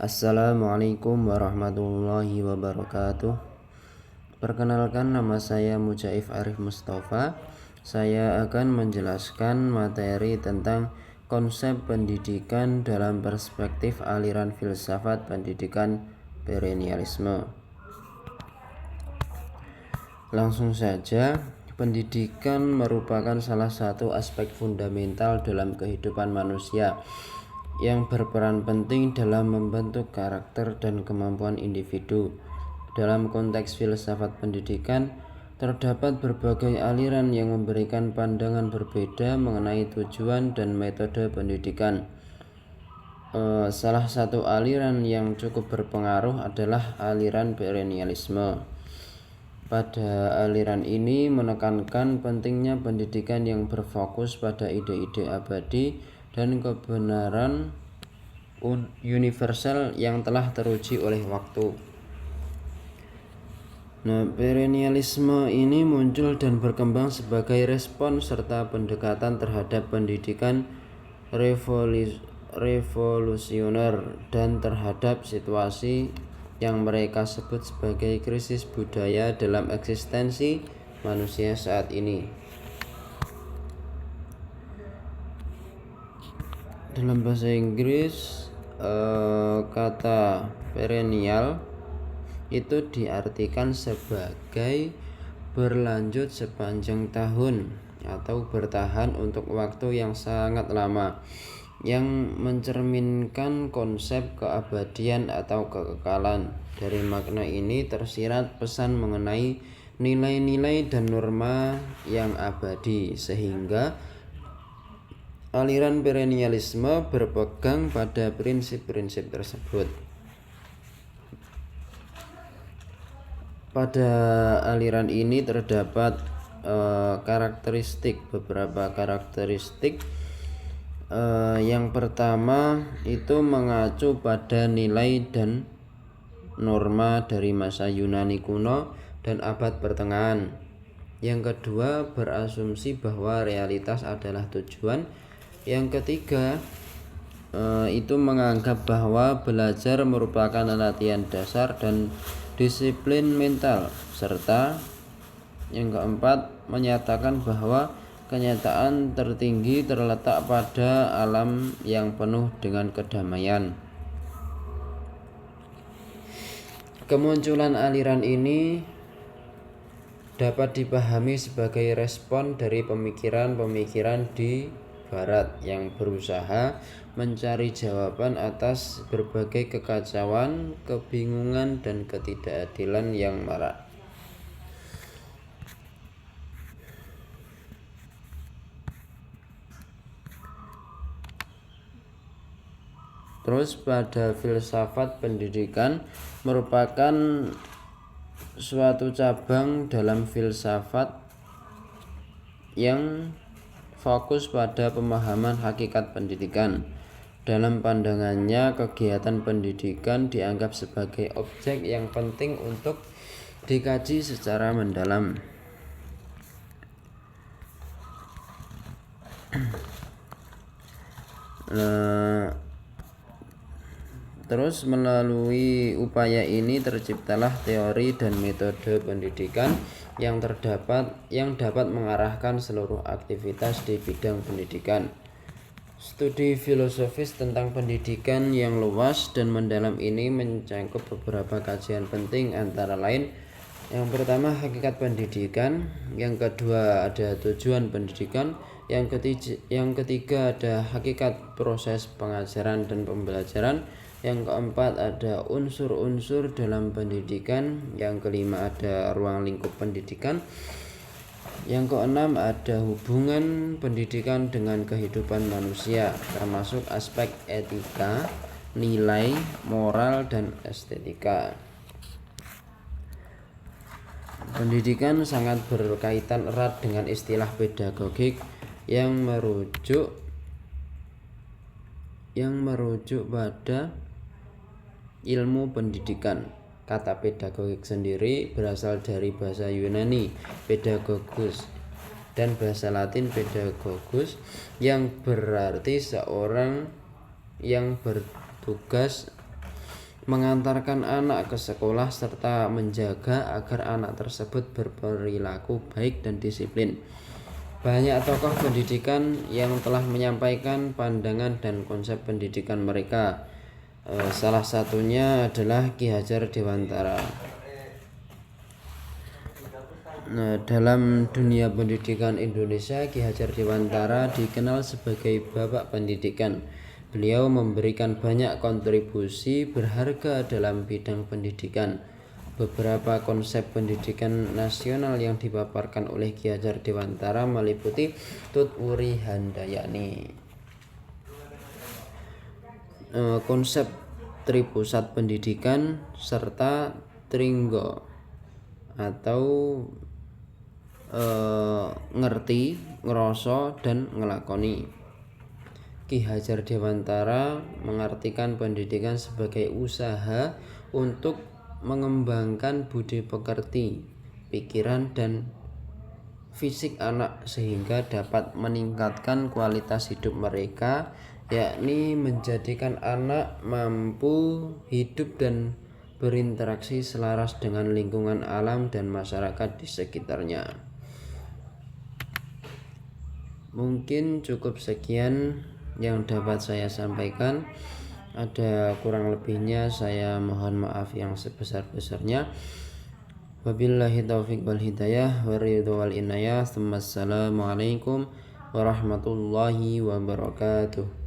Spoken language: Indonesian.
Assalamualaikum warahmatullahi wabarakatuh. Perkenalkan, nama saya Mujaif Arif Mustafa. Saya akan menjelaskan materi tentang konsep pendidikan dalam perspektif aliran filsafat pendidikan perennialisme. Langsung saja, pendidikan merupakan salah satu aspek fundamental dalam kehidupan manusia yang berperan penting dalam membentuk karakter dan kemampuan individu. Dalam konteks filsafat pendidikan, terdapat berbagai aliran yang memberikan pandangan berbeda mengenai tujuan dan metode pendidikan. Salah satu aliran yang cukup berpengaruh adalah aliran perennialisme. Pada aliran ini menekankan pentingnya pendidikan yang berfokus pada ide-ide abadi dan kebenaran universal yang telah teruji oleh waktu. Perennialisme ini muncul dan berkembang sebagai respon serta pendekatan terhadap pendidikan revolusioner dan terhadap situasi yang mereka sebut sebagai krisis budaya dalam eksistensi manusia saat ini. Dalam bahasa Inggris, kata perennial itu diartikan sebagai berlanjut sepanjang tahun atau bertahan untuk waktu yang sangat lama, yang mencerminkan konsep keabadian atau kekekalan. Dari makna ini tersirat pesan mengenai nilai-nilai dan norma yang abadi, sehingga aliran perennialisme berpegang pada prinsip-prinsip tersebut. Pada aliran ini terdapat beberapa karakteristik. Yang pertama itu mengacu pada nilai dan norma dari masa Yunani kuno dan abad pertengahan. Yang kedua, berasumsi bahwa realitas adalah tujuan. Yang ketiga, itu menganggap bahwa belajar merupakan latihan dasar dan disiplin mental, serta yang keempat, menyatakan bahwa kenyataan tertinggi terletak pada alam yang penuh dengan kedamaian. Kemunculan aliran ini dapat dipahami sebagai respon dari pemikiran-pemikiran di Barat yang berusaha mencari jawaban atas berbagai kekacauan, kebingungan, dan ketidakadilan yang marak. Terus pada filsafat pendidikan merupakan suatu cabang dalam filsafat yang fokus pada pemahaman hakikat pendidikan. Dalam pandangannya, kegiatan pendidikan dianggap sebagai objek yang penting untuk dikaji secara mendalam. Terus melalui upaya ini terciptalah teori dan metode pendidikan yang dapat mengarahkan seluruh aktivitas di bidang pendidikan. Studi filosofis tentang pendidikan yang luas dan mendalam ini mencakup beberapa kajian penting, antara lain yang pertama hakikat pendidikan, yang kedua ada tujuan pendidikan, yang ketiga ada hakikat proses pengajaran dan pembelajaran, yang keempat ada unsur-unsur dalam pendidikan, yang kelima ada ruang lingkup pendidikan, yang keenam ada hubungan pendidikan dengan kehidupan manusia, termasuk aspek etika, nilai, moral, dan estetika. Pendidikan sangat berkaitan erat dengan istilah pedagogik yang merujuk pada ilmu pendidikan. Kata pedagogik sendiri berasal dari bahasa Yunani pedagogus dan bahasa Latin pedagogus, yang berarti seorang yang bertugas mengantarkan anak ke sekolah, serta menjaga agar anak tersebut berperilaku baik dan disiplin. Banyak tokoh pendidikan yang telah menyampaikan pandangan dan konsep pendidikan mereka. Salah satunya adalah Ki Hajar Dewantara. Dalam dunia pendidikan Indonesia, Ki Hajar Dewantara dikenal sebagai bapak pendidikan. Beliau memberikan banyak kontribusi berharga dalam bidang pendidikan. Beberapa konsep pendidikan nasional yang dipaparkan oleh Ki Hajar Dewantara meliputi Tut Wuri Handayani, konsep Tripusat Pendidikan, serta Tringgo atau ngerti, ngerasa, dan ngelakoni. Ki Hajar Dewantara mengartikan pendidikan sebagai usaha untuk mengembangkan budi pekerti, pikiran, dan fisik anak sehingga dapat meningkatkan kualitas hidup mereka, yakni menjadikan anak mampu hidup dan berinteraksi selaras dengan lingkungan alam dan masyarakat di sekitarnya. Mungkin cukup sekian yang dapat saya sampaikan. Ada kurang lebihnya saya mohon maaf yang sebesar-besarnya. Wabillahi taufiq wal hidayah wa ridho wal inayah. Assalamualaikum warahmatullahi wabarakatuh.